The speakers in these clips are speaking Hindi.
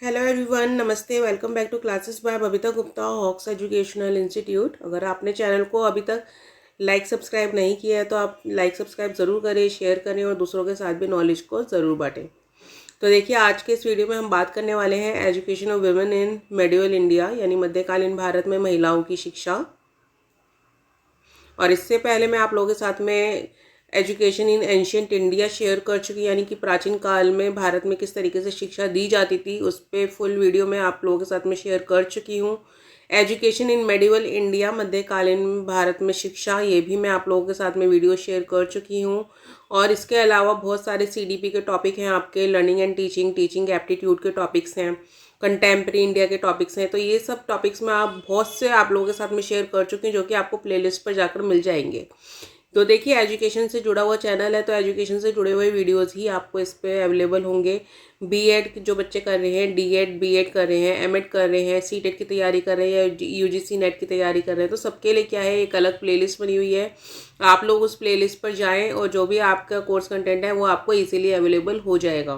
हेलो एवरीवन, नमस्ते। Welcome back to classes by Babita Gupta, Hawks educational institute. अगर आपने चैनल को अभी तक लाइक सब्सक्राइब नहीं किया है तो आप लाइक सब्सक्राइब ज़रूर करें, शेयर करें और दूसरों के साथ भी नॉलेज को ज़रूर बांटें। तो देखिए, आज के इस वीडियो में हम बात करने वाले हैं education of women in medieval India, यानी मध्यकालीन भारत में महिलाओं की शिक्षा। और इससे पहले मैं आप लोगों के साथ में education in ancient India share कर चुकी, यानी कि प्राचीन काल में भारत में किस तरीके से शिक्षा दी जाती थी, उस पर फुल वीडियो मैं आप लोगों के साथ में शेयर कर चुकी हूँ। एजुकेशन इन मेडिवल इंडिया, मध्यकालीन भारत में शिक्षा, ये भी मैं आप लोगों के साथ में वीडियो शेयर कर चुकी हूँ। और इसके अलावा बहुत सारे सीडीपी के टॉपिक हैं, आपके learning and teaching, teaching aptitude के टॉपिक्स हैं, कंटेम्प्रेरी इंडिया के टॉपिक्स हैं। तो ये सब टॉपिक्स मैं बहुत से आप लोगों के साथ में शेयर कर चुकी हूँ, जो कि आपको प्लेलिस्ट पर जाकर मिल जाएंगे। तो देखिए, एजुकेशन से जुड़ा हुआ चैनल है, तो एजुकेशन से जुड़े हुए वीडियोस ही आपको इस पे अवेलेबल होंगे। बीएड जो बच्चे कर रहे हैं, डीएड बीएड कर रहे हैं, एमएड कर रहे हैं, सीटेट की तैयारी कर रहे हैं, यूजीसी नेट की तैयारी कर रहे हैं, तो सबके लिए क्या है, एक अलग प्लेलिस्ट बनी हुई है। आप लोग उस प्लेलिस्ट पर जाएँ और जो भी आपका कोर्स कंटेंट है वो आपको ईजिली अवेलेबल हो जाएगा।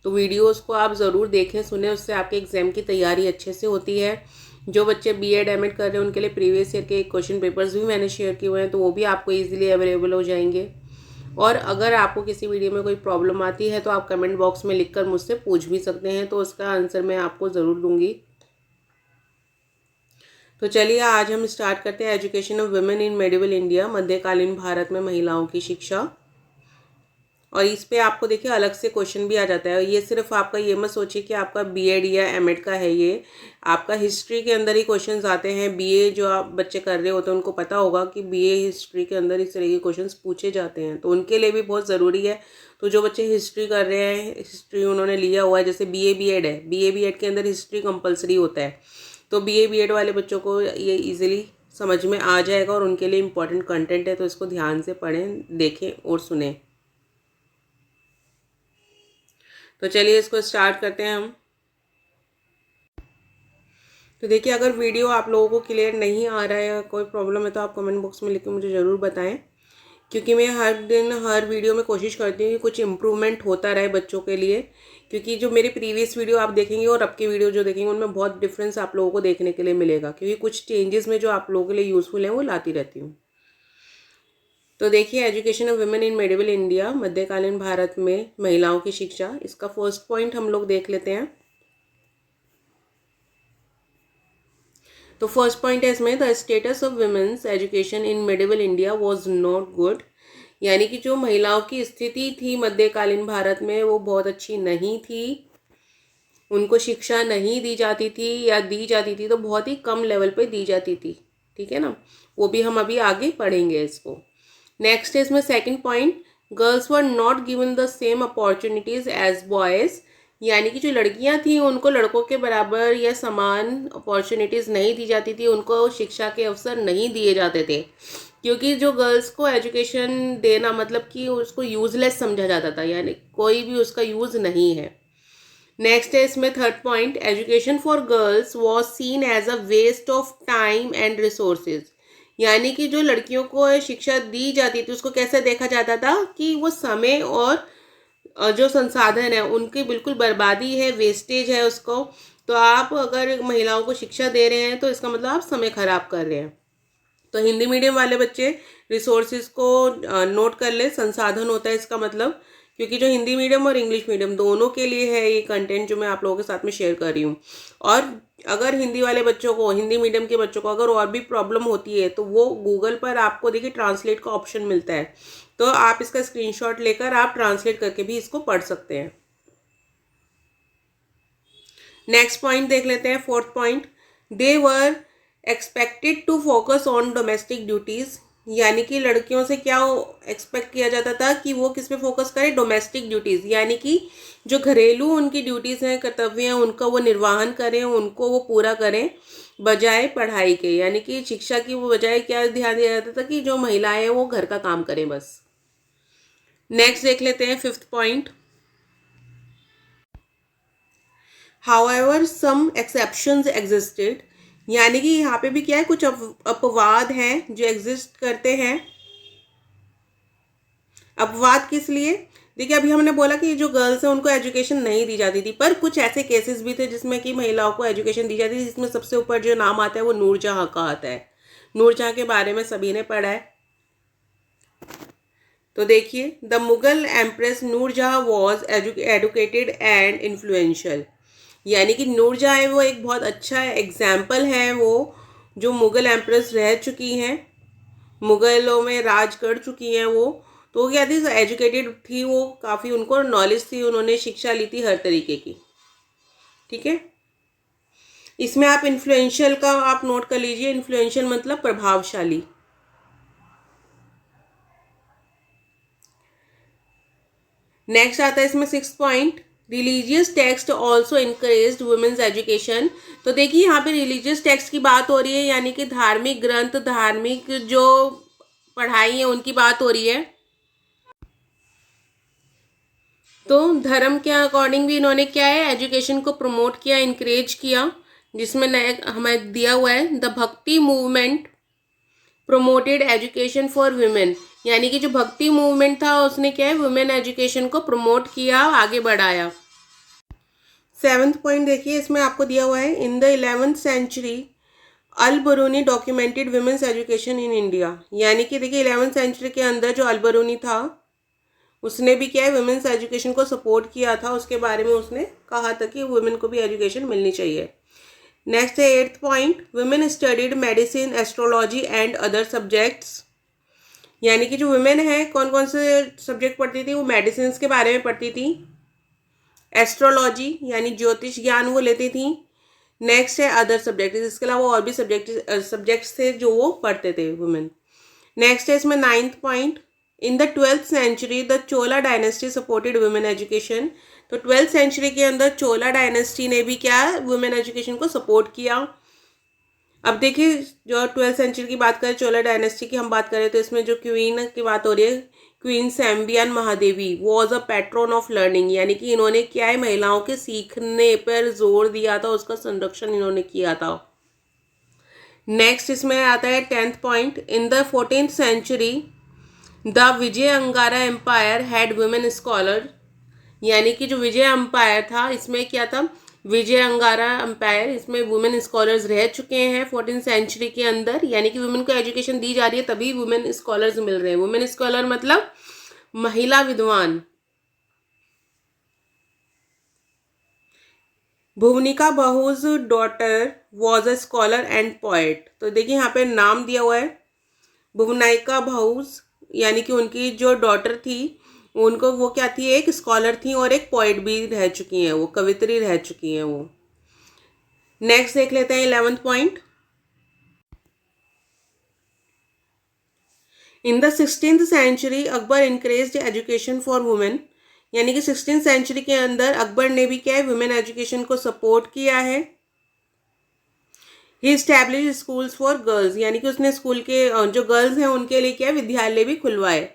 तो वीडियोस को आप ज़रूर देखें, सुने, उससे आपके एग्ज़ाम की तैयारी अच्छे से होती है। जो बच्चे बीएड एमएड कर रहे हैं उनके लिए प्रीवियस ईयर के क्वेश्चन पेपर्स भी मैंने शेयर किए हुए हैं, तो वो भी आपको इजीली अवेलेबल हो जाएंगे। और अगर आपको किसी वीडियो में कोई प्रॉब्लम आती है तो आप कमेंट बॉक्स में लिखकर मुझसे पूछ भी सकते हैं, तो उसका आंसर मैं आपको ज़रूर दूंगी। तो चलिए, आज हम स्टार्ट करते हैं education of women in medieval India, मध्यकालीन भारत में महिलाओं की शिक्षा। और इस पे आपको देखिए अलग से क्वेश्चन भी आ जाता है। ये सिर्फ आपका ये मत सोचिए कि आपका बीएड या एमएड का है, ये आपका हिस्ट्री के अंदर ही क्वेश्चंस आते हैं। बीए जो आप बच्चे कर रहे होते हैं उनको पता होगा कि बीए हिस्ट्री के अंदर इस तरह के क्वेश्चंस पूछे जाते हैं, तो उनके लिए भी बहुत ज़रूरी है। तो जो बच्चे हिस्ट्री कर रहे हैं, हिस्ट्री उन्होंने लिया हुआ है, जैसे बीए बीएड है, बीए बीएड के अंदर हिस्ट्री कंपलसरी होता है, तो बीए बीएड वाले बच्चों को ये ईजिली समझ में आ जाएगा और उनके लिए इम्पोर्टेंट कंटेंट है, तो इसको ध्यान से पढ़ें, देखें और सुने। तो चलिए इसको स्टार्ट करते हैं हम। तो देखिए, अगर वीडियो आप लोगों को क्लियर नहीं आ रहा है या कोई प्रॉब्लम है तो आप कमेंट बॉक्स में लिख के मुझे ज़रूर बताएं, क्योंकि मैं हर दिन हर वीडियो में कोशिश करती हूँ कि कुछ इम्प्रूवमेंट होता रहे बच्चों के लिए। क्योंकि जो मेरी प्रीवियस वीडियो आप देखेंगे और अब की वीडियो जो देखेंगे उनमें बहुत डिफरेंस आप लोगों को देखने के लिए मिलेगा, क्योंकि कुछ चेंजेस में जो आप लोगों के लिए यूज़फुल हैं वो लाती रहती हूँ। तो देखिए, education of women in medieval India, मध्यकालीन भारत में महिलाओं की शिक्षा, इसका फर्स्ट पॉइंट हम लोग देख लेते हैं। तो फर्स्ट पॉइंट है इसमें, the status of women's education in medieval India was not good, यानी कि जो महिलाओं की स्थिति थी मध्यकालीन भारत में वो बहुत अच्छी नहीं थी। उनको शिक्षा नहीं दी जाती थी, या दी जाती थी तो बहुत ही कम लेवल पे दी जाती थी। ठीक है ना, वो भी हम अभी आगे पढ़ेंगे इसको। नेक्स्ट है इसमें second point, girls were not given the same opportunities as boys, यानी कि जो लड़कियां थी उनको लड़कों के बराबर या समान अपॉर्चुनिटीज़ नहीं दी जाती थी, उनको शिक्षा के अवसर नहीं दिए जाते थे, क्योंकि जो गर्ल्स को एजुकेशन देना मतलब कि उसको यूजलेस समझा जाता था, यानी कोई भी उसका यूज़ नहीं है। नेक्स्ट है इसमें third point, education for girls was seen as a waste of time and resources, यानी कि जो लड़कियों को शिक्षा दी जाती थी उसको कैसे देखा जाता था कि वो समय और जो संसाधन है उनकी बिल्कुल बर्बादी है, वेस्टेज है उसको। तो आप अगर महिलाओं को शिक्षा दे रहे हैं तो इसका मतलब आप समय खराब कर रहे हैं। तो हिंदी मीडियम वाले बच्चे रिसोर्सेज को नोट कर ले, संसाधन होता है इसका मतलब, क्योंकि जो हिंदी मीडियम और इंग्लिश मीडियम दोनों के लिए है ये कंटेंट जो मैं आप लोगों के साथ में शेयर कर रही हूँ। और अगर हिंदी वाले बच्चों को, हिंदी मीडियम के बच्चों को अगर और भी प्रॉब्लम होती है तो वो गूगल पर आपको देखिए ट्रांसलेट का ऑप्शन मिलता है, तो आप इसका स्क्रीनशॉट लेकर आप ट्रांसलेट करके भी इसको पढ़ सकते हैं। नेक्स्ट पॉइंट देख लेते हैं, fourth point, they were expected to focus on domestic duties, यानी कि लड़कियों से क्या एक्सपेक्ट किया जाता था कि वो किस पे फोकस करें, डोमेस्टिक ड्यूटीज़, यानी कि जो घरेलू उनकी ड्यूटीज़ हैं, कर्तव्य हैं, उनका वो निर्वहन करें, उनको वो पूरा करें, बजाय पढ़ाई के। यानी कि शिक्षा की वो बजाय क्या ध्यान दिया जाता था कि जो महिलाएं हैं वो घर का काम करें बस। नेक्स्ट देख लेते हैं fifth point, however some exceptions existed, यानी कि यहाँ पे भी क्या है, कुछ अपवाद हैं जो एग्जिस्ट करते हैं। अपवाद किस लिए, देखिए अभी हमने बोला कि जो गर्ल्स हैं उनको एजुकेशन नहीं दी जाती थी, पर कुछ ऐसे केसेस भी थे जिसमें कि महिलाओं को एजुकेशन दी जाती थी, जिसमें सबसे ऊपर जो नाम आता है वो नूरजहां का आता है। नूरजहां के बारे में सभी ने पढ़ा है। तो देखिए, the Mughal empress Nurjahan was educated and influential, यानी कि नूरजहां है वो एक बहुत अच्छा एग्जाम्पल है, वो जो मुगल एम्प्रेस रह चुकी हैं, मुगलों में राज कर चुकी हैं वो। तो क्या थी, एजुकेटेड थी वो, काफ़ी उनको नॉलेज थी, उन्होंने शिक्षा ली थी हर तरीके की। ठीक है, इसमें आप इन्फ्लुएंशियल का आप नोट कर लीजिए। इन्फ्लुएंशियल मतलब प्रभावशाली। नेक्स्ट आता है इसमें 6 point, religious text also encouraged women's education. तो देखिए यहाँ पे रिलीजियस टेक्स्ट की बात हो रही है, यानी कि धार्मिक ग्रंथ, धार्मिक जो पढ़ाई है उनकी बात हो रही है। तो धर्म के अकॉर्डिंग भी इन्होंने क्या है, एजुकेशन को प्रमोट किया, इनकरेज किया, जिसमें हमें दिया हुआ है द भक्ति movement promoted education for women, यानी कि जो भक्ति मूवमेंट था उसने क्या है, वुमेन एजुकेशन को प्रमोट किया, आगे बढ़ाया। 7th पॉइंट देखिए, इसमें आपको दिया हुआ है in the 11th century Al Biruni documented women's education in India, यानी कि देखिए 11th सेंचुरी के अंदर जो अल बरूनी था उसने भी क्या है, वुमेन्स एजुकेशन को सपोर्ट किया था, उसके बारे में उसने कहा था कि वुमेन को भी एजुकेशन मिलनी चाहिए। नेक्स्ट है 8th point, women studied medicine, astrology and other subjects, यानी कि जो वुमेन है कौन कौन से सब्जेक्ट पढ़ती थी, वो मेडिसिन के बारे में पढ़ती थी, एस्ट्रोलॉजी यानी ज्योतिष ज्ञान वो लेती थी। नेक्स्ट है अदर सब्जेक्ट, इसके अलावा और भी सब्जेक्ट्स थे जो वो पढ़ते थे वुमेन। नेक्स्ट है इसमें 9th point, in the 12th century the Chola dynasty supported women education. तो 12th सेंचुरी के अंदर चोला डायनेस्टी ने भी क्या, वुमेन एजुकेशन को सपोर्ट किया। अब देखिए जो 12th सेंचुरी की बात करें, चोला डायनेस्टी की हम बात करें, तो इसमें जो क्वीन की बात हो रही है, queen Sembiyan Mahadevi was a patron of learning, यानी कि इन्होंने क्या है, महिलाओं के सीखने पर जोर दिया था, उसका संरक्षण इन्होंने किया था। नेक्स्ट इसमें आता है 10th point, in the 14th century the Vijayanagara empire had women scholar, यानी कि जो विजय एम्पायर था इसमें क्या था, विजय अंगारा एम्पायर, इसमें वुमेन स्कॉलर्स रह चुके हैं 14th सेंचुरी के अंदर, यानी कि वुमेन को एजुकेशन दी जा रही है, तभी वुमेन स्कॉलर्स मिल रहे हैं। वुमेन स्कॉलर मतलब महिला विद्वान। Bhuvanaika Bahu's daughter was a scholar and poet. तो देखिए यहाँ पे नाम दिया हुआ है भुवनिका बहुज, यानी कि उनकी जो डॉटर थी उनको, वो क्या थी, एक स्कॉलर थी और एक पोइट भी रह चुकी हैं, वो कवित्री रह चुकी हैं वो। नेक्स्ट देख लेते हैं 11th point, in the 16th century Akbar encouraged education for women, यानी कि 16th सेंचुरी के अंदर अकबर ने भी क्या है, वुमेन एजुकेशन को सपोर्ट किया है। ही स्टैब्लिश स्कूल्स फॉर गर्ल्स, यानी कि उसने स्कूल के जो गर्ल्स हैं उनके लिए क्या विद्यालय भी खुलवाए।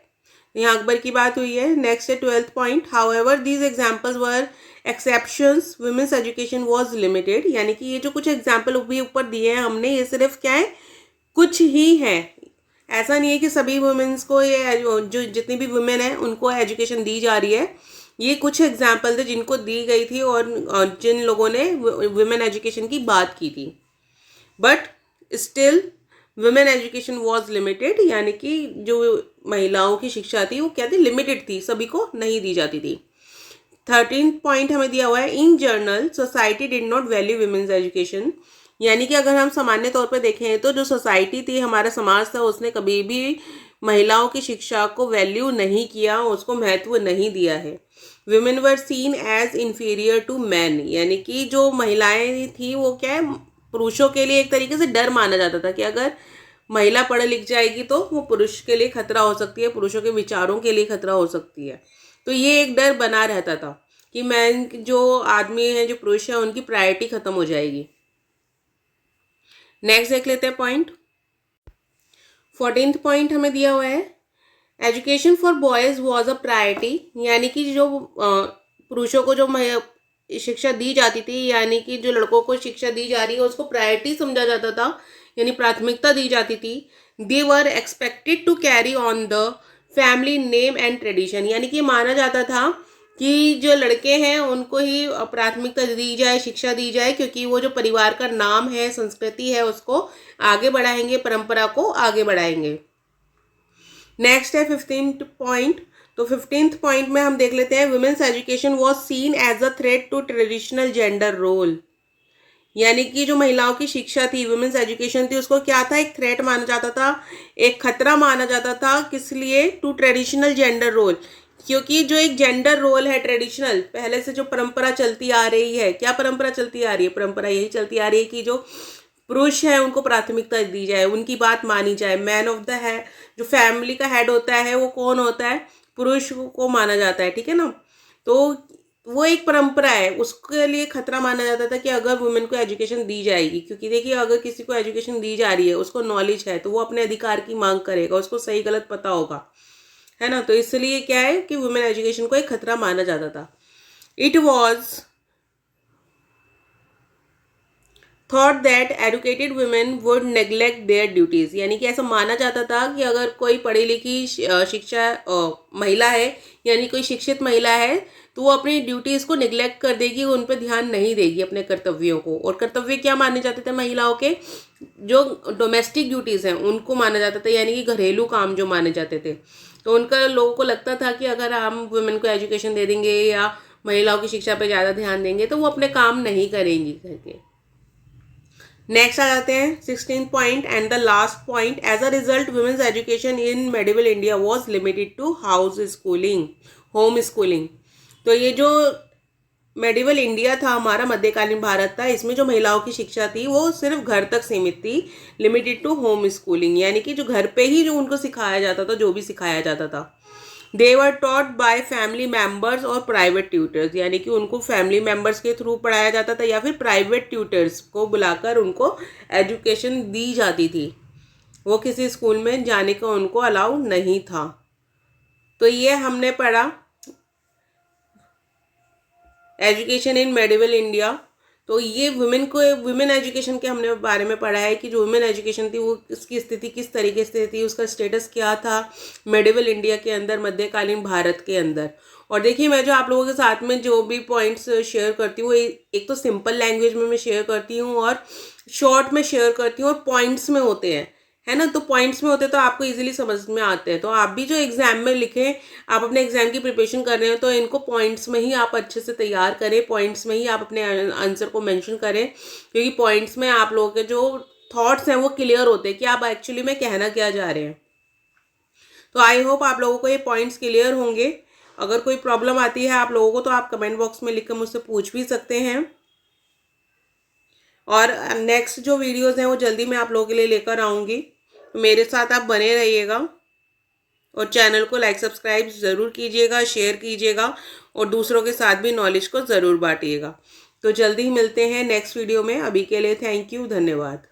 यहाँ अकबर की बात हुई है। नेक्स्ट है 12th point, however these examples were exceptions women's education was limited, यानी कि ये जो कुछ एग्जाम्पल भी ऊपर दिए हैं हमने, ये सिर्फ क्या है, कुछ ही है, ऐसा नहीं है कि सभी वुमेन्स को, ये जो जितनी भी वुमेन है उनको एजुकेशन दी जा रही है। ये कुछ एग्जाम्पल थे जिनको दी गई थी और जिन लोगों ने वुमेन एजुकेशन की बात की थी, but still women education was limited, यानी कि जो महिलाओं की शिक्षा थी वो क्या थी, लिमिटेड थी, सभी को नहीं दी जाती थी। 13th पॉइंट हमें दिया हुआ है, in general society did not value women's education, यानी कि अगर हम सामान्य तौर पर देखें तो जो सोसाइटी थी, हमारा समाज था, उसने कभी भी महिलाओं की शिक्षा को वैल्यू नहीं किया, उसको महत्व नहीं दिया है। Women were seen as inferior to man, यानी कि जो महिलाएं थी वो क्या है, पुरुषों के लिए एक तरीके से डर माना जाता था कि अगर महिला पढ़ लिख जाएगी तो वो पुरुष के लिए खतरा हो सकती है, पुरुषों के विचारों के लिए खतरा हो सकती है। तो ये एक डर बना रहता था कि मैन, जो आदमी है, जो पुरुष है, उनकी प्रायोरिटी खत्म हो जाएगी। नेक्स्ट देख लेते हैं पॉइंट 14th पॉइंट हमें दिया हुआ है, education for boys was a priority, यानी कि जो पुरुषों को जो शिक्षा दी जाती थी, यानी कि जो लड़कों को शिक्षा दी जा रही है उसको प्रायोरिटी समझा जाता था, यानी प्राथमिकता दी जाती थी। They were expected to carry on the family name and tradition, यानी कि माना जाता था कि जो लड़के हैं उनको ही प्राथमिकता दी जाए, शिक्षा दी जाए, क्योंकि वो जो परिवार का नाम है, संस्कृति है, उसको आगे बढ़ाएंगे, परंपरा को आगे बढ़ाएंगे। नेक्स्ट है 15th पॉइंट। तो 15th पॉइंट में हम देख लेते हैं, women's education was seen as a threat to traditional gender role, यानी कि जो महिलाओं की शिक्षा थी, वुमेन्स एजुकेशन थी, उसको क्या था, एक थ्रेट माना जाता था, एक खतरा माना जाता था। किस लिए? टू ट्रेडिशनल जेंडर रोल, क्योंकि जो एक जेंडर रोल है ट्रेडिशनल, पहले से जो परंपरा चलती आ रही है, क्या परंपरा चलती आ रही है? परंपरा यही चलती आ रही है कि जो पुरुष है उनको प्राथमिकता दी जाए, उनकी बात मानी जाए। मैन ऑफ द है, जो फैमिली का हेड होता है वो कौन होता है? पुरुष को माना जाता है, ठीक है ना। तो वो एक परंपरा है, उसके लिए खतरा माना जाता था कि अगर वुमेन को एजुकेशन दी जाएगी, क्योंकि देखिए अगर किसी को एजुकेशन दी जा रही है, उसको नॉलेज है, तो वो अपने अधिकार की मांग करेगा, उसको सही गलत पता होगा, है ना। तो इसलिए क्या है कि वुमेन एजुकेशन को एक खतरा माना जाता था। It was thought that educated women would neglect their duties, यानी कि ऐसा माना जाता था कि अगर कोई पढ़ी लिखी शिक्षा महिला है, यानी कोई शिक्षित महिला है, तो वो अपनी ड्यूटीज को निग्लेक्ट कर देगी, उन पर ध्यान नहीं देगी, अपने कर्तव्यों को। और कर्तव्य क्या माने जाते थे महिलाओं के? जो डोमेस्टिक ड्यूटीज हैं उनको माना जाता था, यानी कि घरेलू काम जो माने जाते थे। तो उनका लोगों को लगता था कि अगर हम वुमेन को एजुकेशन दे देंगे या महिलाओं की शिक्षा पर ज़्यादा ध्यान देंगे तो वो अपने काम नहीं करेंगी करके। नेक्स्ट आ जाते हैं 16th point and the last point. As a result women's education in medieval India was limited to house schooling, home schooling. तो ये जो मेडिवल इंडिया था, हमारा मध्यकालीन भारत था, इसमें जो महिलाओं की शिक्षा थी वो सिर्फ घर तक सीमित थी, लिमिटेड टू होम स्कूलिंग, यानी कि जो घर पे ही जो उनको सिखाया जाता था, जो भी सिखाया जाता था। They were taught by family members और प्राइवेट ट्यूटर्स, यानी कि उनको फैमिली मेम्बर्स के थ्रू पढ़ाया जाता था या फिर प्राइवेट ट्यूटर्स को बुलाकर उनको एजुकेशन दी जाती थी। वो किसी स्कूल में जाने का उनको अलाउ नहीं था। तो ये हमने पढ़ा एजुकेशन इन मेडिवल इंडिया। तो ये वुमेन को, वुमेन एजुकेशन के हमने बारे में पढ़ा है कि जो वुमेन एजुकेशन थी वो उसकी स्थिति किस तरीके से थी, उसका स्टेटस क्या था मेडिवल इंडिया के अंदर, मध्यकालीन भारत के अंदर। और देखिए मैं जो आप लोगों के साथ में जो भी पॉइंट्स शेयर करती हूँ, एक तो सिंपल लैंग्वेज में मैं शेयर करती हूँ और शॉर्ट में शेयर करती हूँ, और पॉइंट्स में होते हैं, है ना। तो पॉइंट्स में होते तो आपको इजीली समझ में आते हैं। तो आप भी जो एग्जाम में लिखें, आप अपने एग्जाम की प्रिपरेशन कर रहे हो, तो इनको पॉइंट्स में ही आप अच्छे से तैयार करें, पॉइंट्स में ही आप अपने आंसर को मेंशन करें, क्योंकि पॉइंट्स में आप लोगों के जो थॉट्स हैं वो क्लियर होते हैं कि आप एक्चुअली में कहना क्या जा रहे हैं। तो आई होप आप लोगों को ये पॉइंट्स क्लियर होंगे। अगर कोई प्रॉब्लम आती है आप लोगों को तो आप कमेंट बॉक्स में लिखकर मुझसे पूछ भी सकते हैं। और नेक्स्ट जो वीडियोज़ हैं वो जल्दी मैं आप लोगों के लिए लेकर आऊँगी, तो मेरे साथ आप बने रहिएगा। और चैनल को लाइक सब्सक्राइब ज़रूर कीजिएगा, शेयर कीजिएगा, और दूसरों के साथ भी नॉलेज को ज़रूर बांटिएगा। तो जल्दी ही मिलते हैं नेक्स्ट वीडियो में। अभी के लिए थैंक यू, धन्यवाद।